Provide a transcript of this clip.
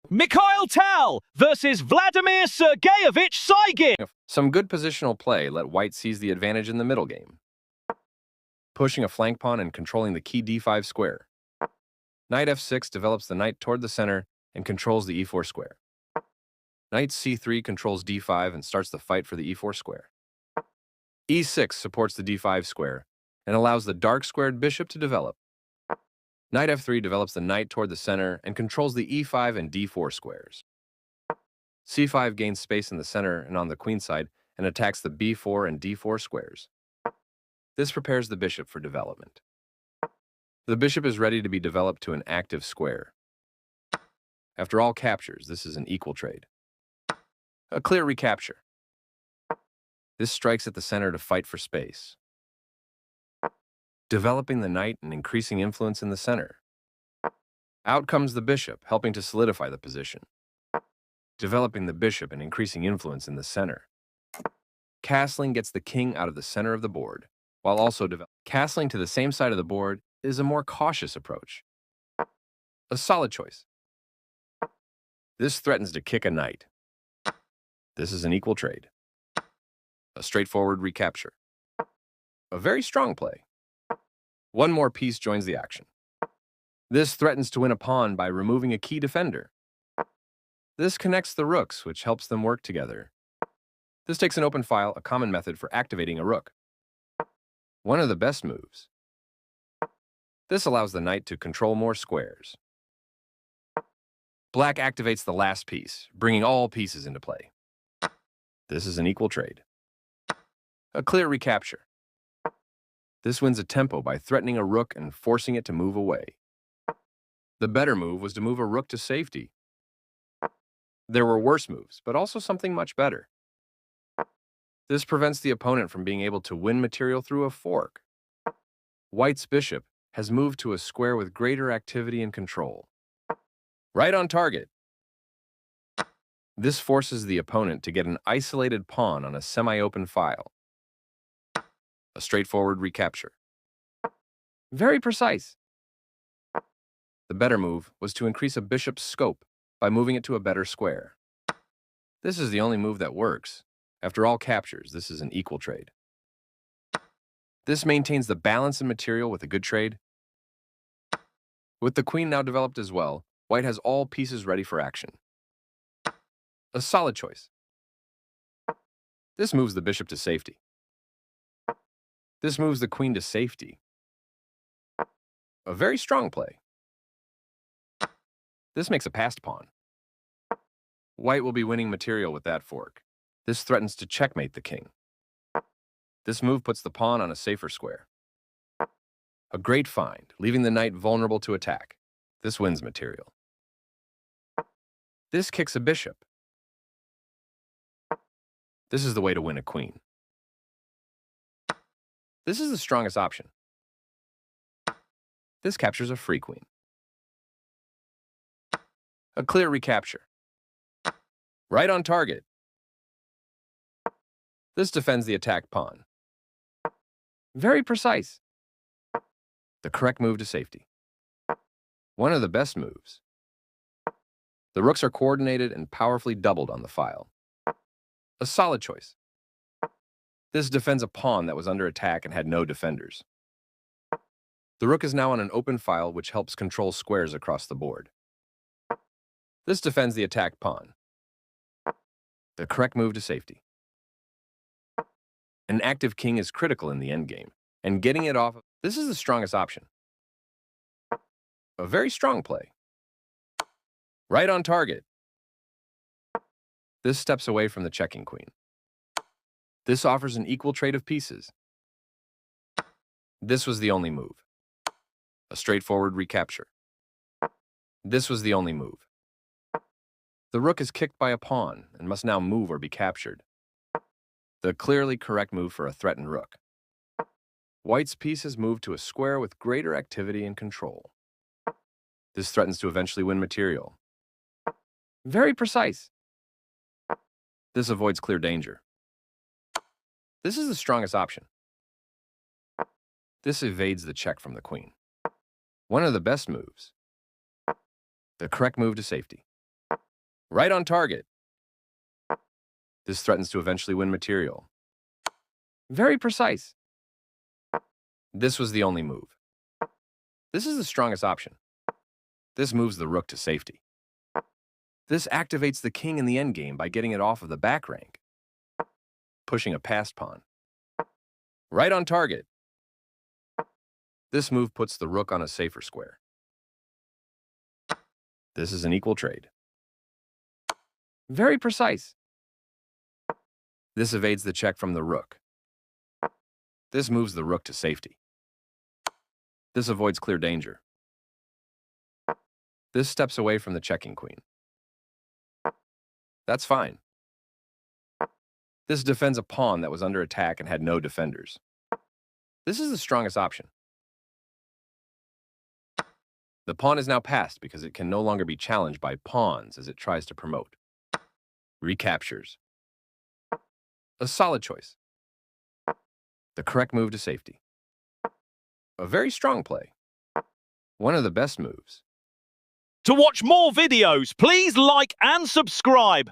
Mikhail versus Vladimir Sergeevich Saigin. Some good positional play let white seize the advantage in the middle game, pushing a flank pawn and controlling the key d5 square. Knight f6 develops the knight toward the center and controls the e4 square. Knight c3 controls d5 and starts the fight for the e4 square. e6 supports the d5 square and allows the dark squared bishop to develop. Knight f3 develops the knight toward the center and controls the e5 and d4 squares. c5 gains space in the center and on the queen side and attacks the b4 and d4 squares. This prepares the bishop for development. The bishop is ready to be developed to an active square. After all captures, this is an equal trade. A clear recapture. This strikes at the center to fight for space, developing the knight and increasing influence in the center. Out comes the bishop, helping to solidify the position, developing the bishop and increasing influence in the center. Castling gets the king out of the center of the board, while also castling to the same side of the board is a more cautious approach. A solid choice. This threatens to kick a knight. This is an equal trade. A straightforward recapture. A very strong play. One more piece joins the action. This threatens to win a pawn by removing a key defender. This connects the rooks, which helps them work together. This takes an open file, a common method for activating a rook. One of the best moves. This allows the knight to control more squares. Black activates the last piece, bringing all pieces into play. This is an equal trade. A clear recapture. This wins a tempo by threatening a rook and forcing it to move away. The better move was to move a rook to safety. There were worse moves, but also something much better. This prevents the opponent from being able to win material through a fork. White's bishop has moved to a square with greater activity and control. Right on target. This forces the opponent to get an isolated pawn on a semi-open file. A straightforward recapture. Very precise. The better move was to increase a bishop's scope by moving it to a better square. This is the only move that works. After all captures, this is an equal trade. This maintains the balance in material with a good trade. With the queen now developed as well, white has all pieces ready for action. A solid choice. This moves the bishop to safety. This moves the queen to safety. A very strong play. This makes a passed pawn. White will be winning material with that fork. This threatens to checkmate the king. This move puts the pawn on a safer square. A great find, leaving the knight vulnerable to attack. This wins material. This kicks a bishop. This is the way to win a queen. This is the strongest option. This captures a free queen. A clear recapture. Right on target. This defends the attacked pawn. Very precise. The correct move to safety. One of the best moves. The rooks are coordinated and powerfully doubled on the file. A solid choice. This defends a pawn that was under attack and had no defenders. The rook is now on an open file, which helps control squares across the board. This defends the attacked pawn. The correct move to safety. An active king is critical in the endgame, and getting it off, this is the strongest option. A very strong play. Right on target. This steps away from the checking queen. This offers an equal trade of pieces. This was the only move. A straightforward recapture. This was the only move. The rook is kicked by a pawn and must now move or be captured. The clearly correct move for a threatened rook. White's piece has moved to a square with greater activity and control. This threatens to eventually win material. Very precise. This avoids clear danger. This is the strongest option. This evades the check from the queen. One of the best moves. The correct move to safety. Right on target. This threatens to eventually win material. Very precise. This was the only move. This is the strongest option. This moves the rook to safety. This activates the king in the endgame by getting it off of the back rank, pushing a passed pawn. Right on target. This move puts the rook on a safer square. This is an equal trade. Very precise. This evades the check from the rook. This moves the rook to safety. This avoids clear danger. This steps away from the checking queen. That's fine. This defends a pawn that was under attack and had no defenders. This is the strongest option. The pawn is now passed because it can no longer be challenged by pawns as it tries to promote. Recaptures. A solid choice. The correct move to safety. A very strong play. One of the best moves. To watch more videos, please like and subscribe.